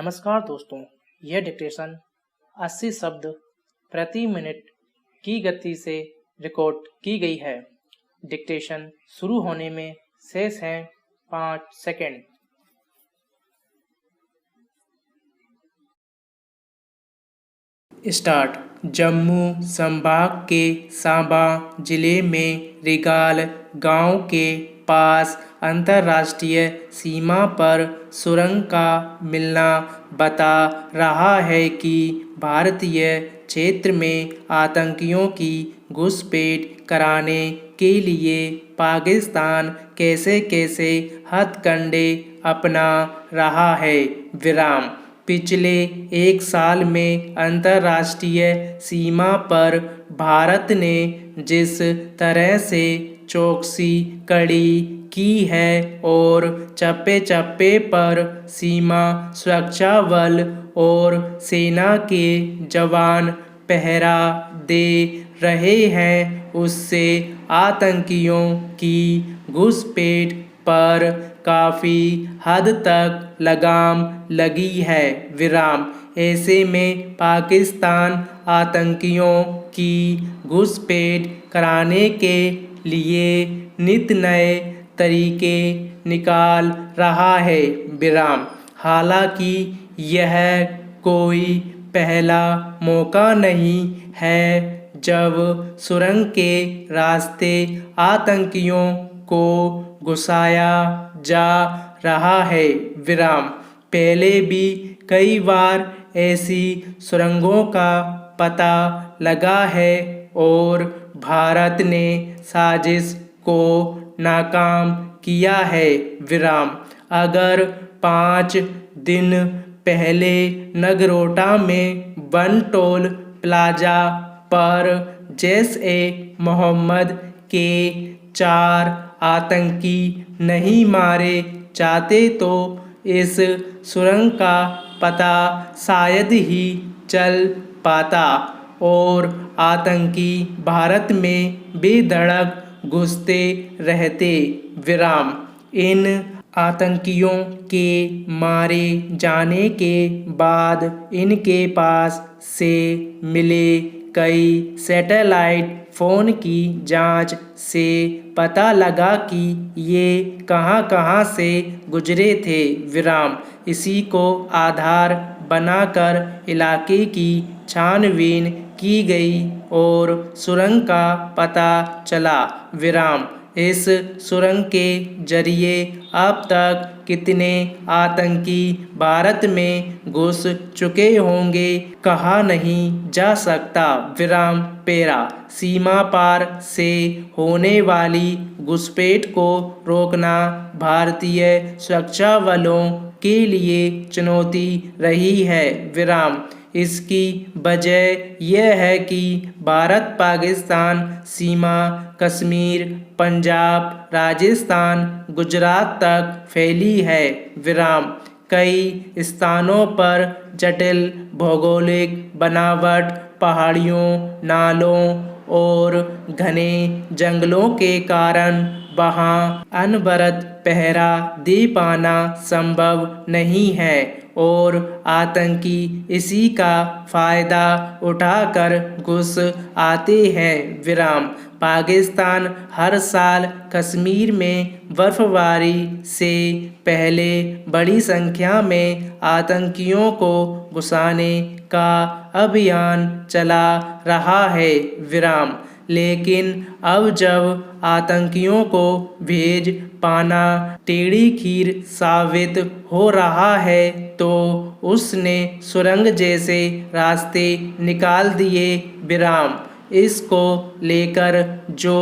नमस्कार दोस्तों, यह डिक्टेशन 80 शब्द प्रति मिनट की गति से रिकॉर्ड की गई है। डिक्टेशन शुरू होने में शेष हैं 5 सेकंड। स्टार्ट। जम्मू संभाग के सांबा जिले में रिगाल गांव के पास अंतर्राष्ट्रीय सीमा पर सुरंग का मिलना बता रहा है कि भारतीय क्षेत्र में आतंकियों की घुसपैठ कराने के लिए पाकिस्तान कैसे कैसे हथकंडे अपना रहा है। विराम। पिछले 1 साल में अंतर्राष्ट्रीय सीमा पर भारत ने जिस तरह से चौकसी कड़ी की है और चप्पे चप्पे पर सीमा सुरक्षा बल और सेना के जवान पहरा दे रहे हैं, उससे आतंकियों की घुसपैठ पर काफ़ी हद तक लगाम लगी है। विराम। ऐसे में पाकिस्तान आतंकियों की घुसपैठ कराने के लिए नित नए तरीके निकाल रहा है। विराम। हालांकि यह कोई पहला मौका नहीं है जब सुरंग के रास्ते आतंकियों को घुसाया जा रहा है। विराम। पहले भी कई बार ऐसी सुरंगों का पता लगा है और भारत ने साजिश को नाकाम किया है। विराम। अगर 5 दिन पहले नगरोटा में वन टोल प्लाजा पर जैश-ए-मोहम्मद के 4 आतंकी नहीं मारे जाते तो इस सुरंग का पता शायद ही चल पाता और आतंकी भारत में बेधड़क घुसते रहते। विराम। इन आतंकियों के मारे जाने के बाद इनके पास से मिले कई सैटेलाइट फ़ोन की जांच से पता लगा कि ये कहां से गुजरे थे। विराम। इसी को आधार बनाकर इलाके की छानबीन की गई और सुरंग का पता चला। विराम। इस सुरंग के जरिए अब तक कितने आतंकी भारत में घुस चुके होंगे कहा नहीं जा सकता। विराम। पेरा। सीमा पार से होने वाली घुसपैठ को रोकना भारतीय सुरक्षा बलों के लिए चुनौती रही है। विराम। इसकी वजह यह है कि भारत पाकिस्तान सीमा कश्मीर, पंजाब, राजस्थान, गुजरात तक फैली है। विराम। कई स्थानों पर जटिल भौगोलिक बनावट, पहाड़ियों, नालों और घने जंगलों के कारण वहाँ अनवरत पहरा दे पाना संभव नहीं है और आतंकी इसी का फ़ायदा उठाकर घुस आते हैं। विराम। पाकिस्तान हर साल कश्मीर में बर्फबारी से पहले बड़ी संख्या में आतंकियों को घुसाने का अभियान चला रहा है। विराम। लेकिन अब जब आतंकियों को भेज पाना टेढ़ी खीर साबित हो रहा है तो उसने सुरंग जैसे रास्ते निकाल दिए। विराम। इसको लेकर जो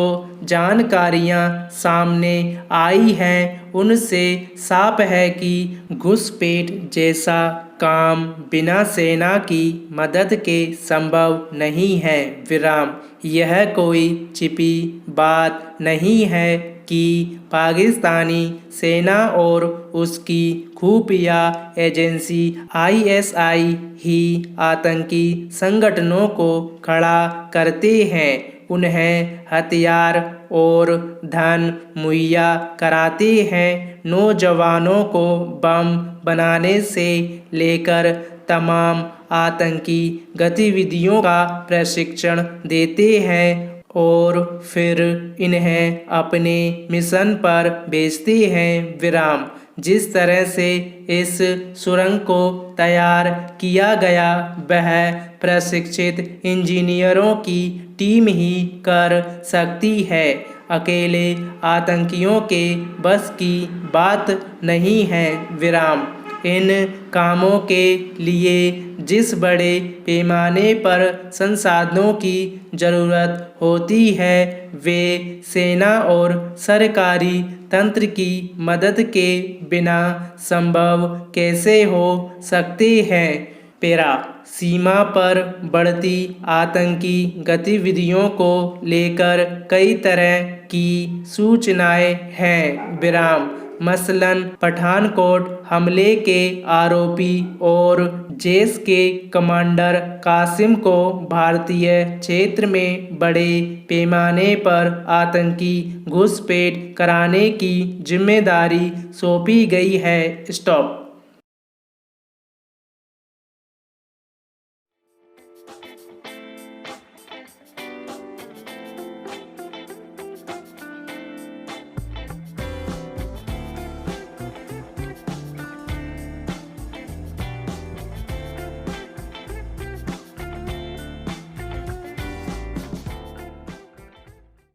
जानकारियां सामने आई हैं उनसे साफ है कि घुसपैठ जैसा काम बिना सेना की मदद के संभव नहीं है। विराम। यह कोई छिपी बात नहीं है कि पाकिस्तानी सेना और उसकी खुफिया एजेंसी ISI ही आतंकी संगठनों को खड़ा करते हैं। उन्हें हथियार और धन मुहैया कराते हैं, नौजवानों को बम बनाने से लेकर तमाम आतंकी गतिविधियों का प्रशिक्षण देते हैं और फिर इन्हें अपने मिशन पर भेजते हैं। विराम। जिस तरह से इस सुरंग को तैयार किया गया वह प्रशिक्षित इंजीनियरों की टीम ही कर सकती है, अकेले आतंकियों के बस की बात नहीं है। विराम। इन कामों के लिए जिस बड़े पैमाने पर संसाधनों की ज़रूरत होती है वे सेना और सरकारी तंत्र की मदद के बिना संभव कैसे हो सकते हैं। पैरा। सीमा पर बढ़ती आतंकी गतिविधियों को लेकर कई तरह की सूचनाएं हैं। विराम। मसलन पठानकोट हमले के आरोपी और जैश के कमांडर कासिम को भारतीय क्षेत्र में बड़े पैमाने पर आतंकी घुसपैठ कराने की जिम्मेदारी सौंपी गई है। स्टॉप।